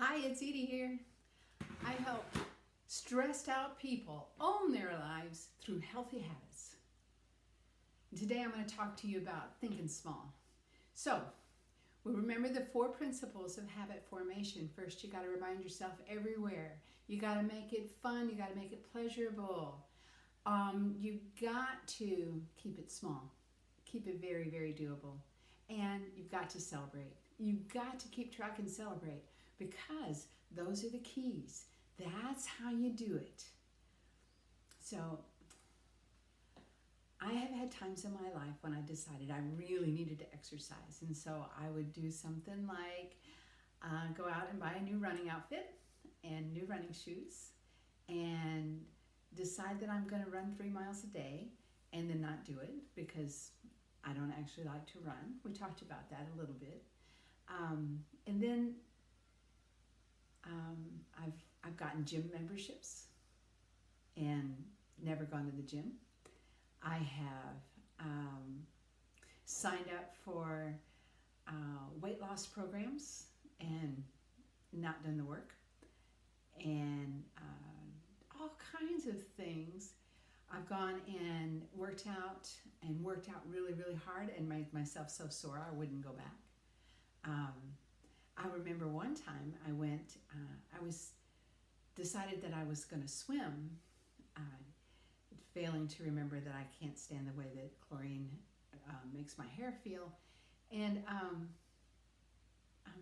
Hi, it's Edie here. I help stressed out people own their lives through healthy habits. Today I'm going to talk to you about thinking small. So, we remember the 4 principles of habit formation. First, you got to remind yourself everywhere. You got to make it fun. You got to make it pleasurable. You got to keep it small. Keep it very, very doable. And you've got to celebrate. You've got to keep track and celebrate because those are the keys. That's how you do it. So, I have had times in my life when I decided I really needed to exercise. And so I would do something like go out and buy a new running outfit and new running shoes and decide that I'm going to run 3 miles a day and then not do it because I don't actually like to run. We talked about that a little bit. And then I've gotten gym memberships and never gone to the gym. I have signed up for weight loss programs and not done the work, and all kinds of things. I've gone and worked out really, really hard and made myself so sore I wouldn't go back. I remember one time I went, decided that I was going to swim, failing to remember that I can't stand the way that chlorine makes my hair feel. And I'm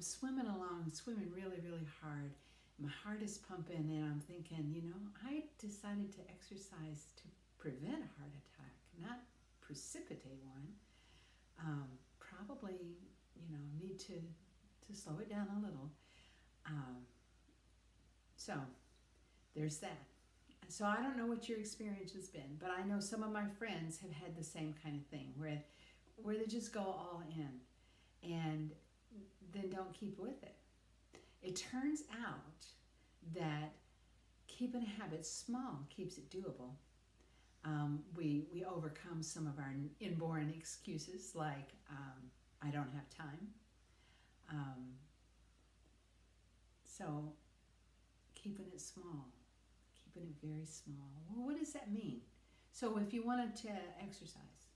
swimming along, swimming really, really hard. My heart is pumping and I'm thinking, I decided to exercise to prevent a heart attack, not precipitate one. Probably, need to slow it down a little. So there's that. So I don't know what your experience has been, but I know some of my friends have had the same kind of thing where they just go all in and then don't keep with it. It turns out that keeping a habit small keeps it doable. We overcome some of our inborn excuses like I don't have time. So keeping it small, keeping it very small. Well, what does that mean? So if you wanted to exercise,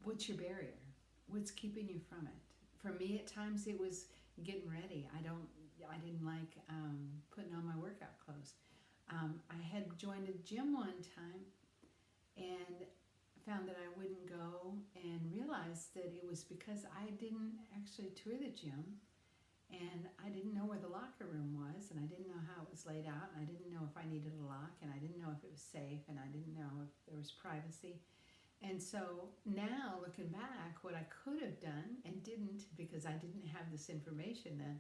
what's your barrier? What's keeping you from it? For me, at times it was getting ready. I didn't like putting on my workout clothes. I had joined a gym one time and found that I wouldn't go and realized that it was because I didn't actually tour the gym and I didn't know where the locker room was and I didn't know how it was laid out and I didn't know if I needed a lock and I didn't know if it was safe and I didn't know if there was privacy. And so now looking back, what I could have done and didn't because I didn't have this information then,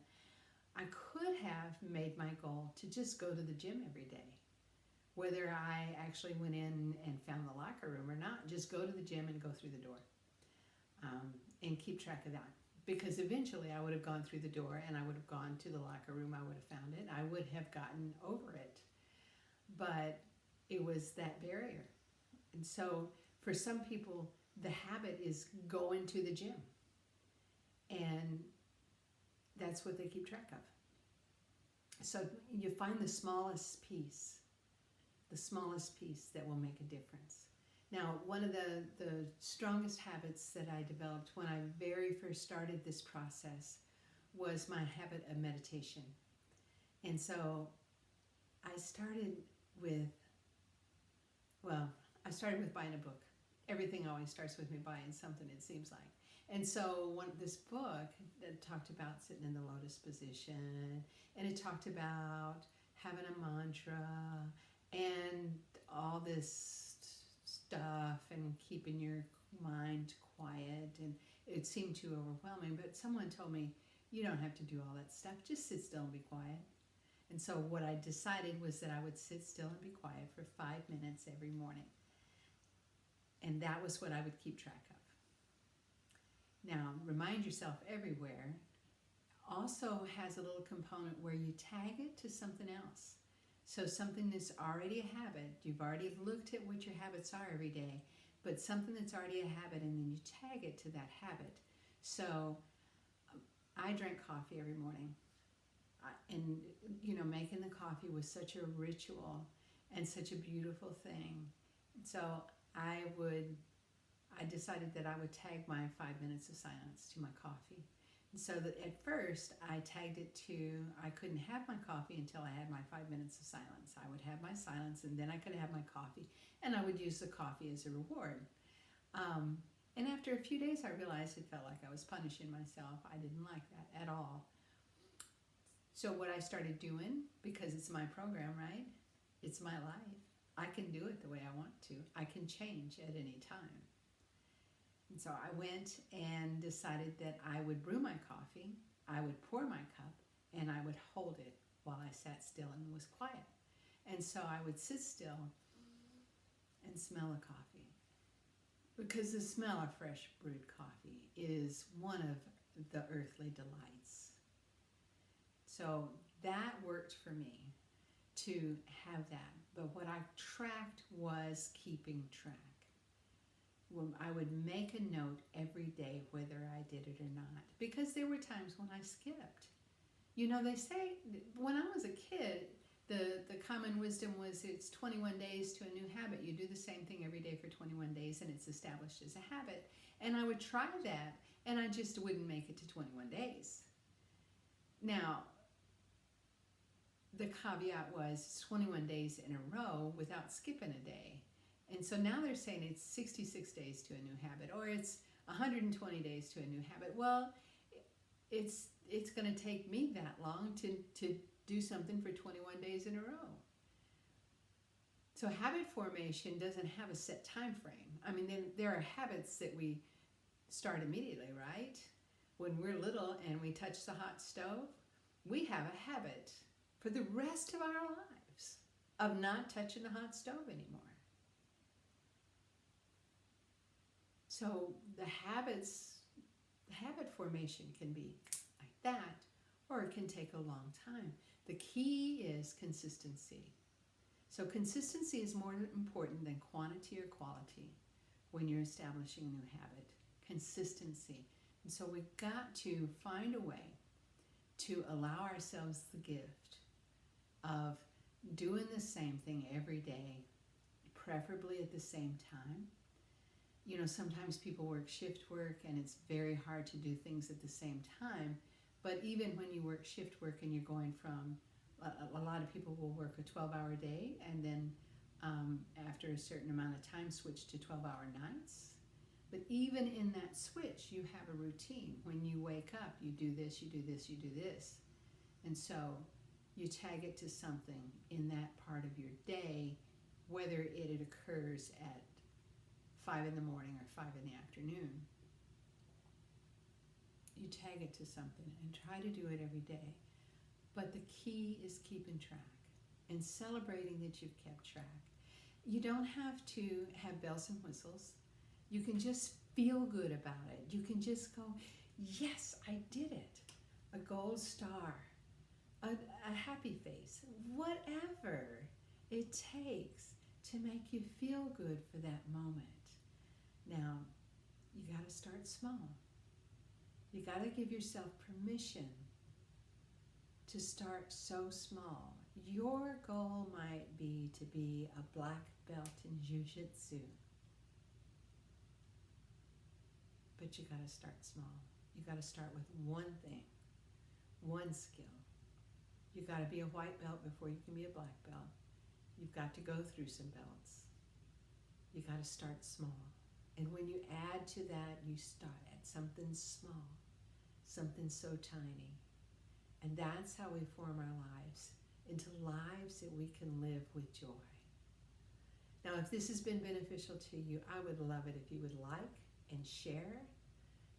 I could have made my goal to just go to the gym every day. Whether I actually went in and found the locker room or not, just go to the gym and go through the door and keep track of that. Because eventually I would have gone through the door and I would have gone to the locker room, I would have found it, I would have gotten over it. But it was that barrier. And so for some people, the habit is going to the gym. And that's what they keep track of. So you find the smallest piece that will make a difference. Now, one of the strongest habits that I developed when I very first started this process was my habit of meditation. And so I started with buying a book. Everything always starts with me buying something, it seems like. And so this book that talked about sitting in the lotus position, and it talked about having a mantra and all this stuff and keeping your mind quiet, and it seemed too overwhelming, but someone told me, you don't have to do all that stuff, just sit still and be quiet. And so what I decided was that I would sit still and be quiet for 5 minutes every morning. And that was what I would keep track of. Now, remind yourself everywhere also has a little component where you tag it to something else. So something that's already a habit, you've already looked at what your habits are every day, but something that's already a habit, and then you tag it to that habit. So I drank coffee every morning. and making the coffee was such a ritual and such a beautiful thing. So I decided that I would tag my 5 minutes of silence to my coffee. And so that at first I tagged it to, I couldn't have my coffee until I had my 5 minutes of silence. I would have my silence and then I could have my coffee, and I would use the coffee as a reward. And after a few days, I realized it felt like I was punishing myself. I didn't like that at all. So what I started doing, because it's my program, right? It's my life. I can do it the way I want to. I can change at any time. And so I went and decided that I would brew my coffee, I would pour my cup, and I would hold it while I sat still and was quiet. And so I would sit still and smell the coffee. Because the smell of fresh brewed coffee is one of the earthly delights. So that worked for me to have that. But what I tracked was keeping track. When I would make a note every day whether I did it or not. Because there were times when I skipped. They say when I was a kid, the common wisdom was it's 21 days to a new habit. You do the same thing every day for 21 days and it's established as a habit. And I would try that and I just wouldn't make it to 21 days. Now, the caveat was it's 21 days in a row without skipping a day. And so now they're saying it's 66 days to a new habit, or it's 120 days to a new habit. Well, it's going to take me that long to do something for 21 days in a row. So habit formation doesn't have a set time frame. I mean, there are habits that we start immediately, right? When we're little and we touch the hot stove, we have a habit for the rest of our lives of not touching the hot stove anymore. So the habit formation can be like that, or it can take a long time. The key is consistency. So consistency is more important than quantity or quality when you're establishing a new habit. Consistency. And so we've got to find a way to allow ourselves the gift of doing the same thing every day, preferably at the same time. Sometimes people work shift work and it's very hard to do things at the same time. But even when you work shift work and you're going from, a lot of people will work a 12-hour day and then after a certain amount of time switch to 12-hour nights. But even in that switch, you have a routine. When you wake up, you do this, you do this, you do this. And so you tag it to something in that part of your day, whether it occurs at 5 in the morning or 5 in the afternoon. You tag it to something and try to do it every day. But the key is keeping track and celebrating that you've kept track. You don't have to have bells and whistles. You can just feel good about it. You can just go, yes, I did it. A gold star, a happy face, whatever it takes to make you feel good for that moment. Now, you got to start small. You got to give yourself permission to start so small. Your goal might be to be a black belt in jiu-jitsu. But you got to start small. You got to start with one thing, one skill. You got to be a white belt before you can be a black belt. You've got to go through some belts. You got to start small. And when you add to that, you start at something small, something so tiny. And that's how we form our lives into lives that we can live with joy. Now, if this has been beneficial to you, I would love it if you would like and share,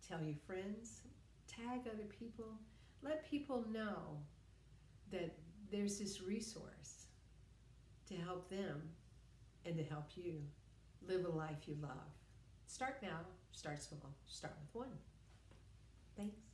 tell your friends, tag other people, let people know that there's this resource to help them and to help you live a life you love. Start now, start small, start with one. Thanks.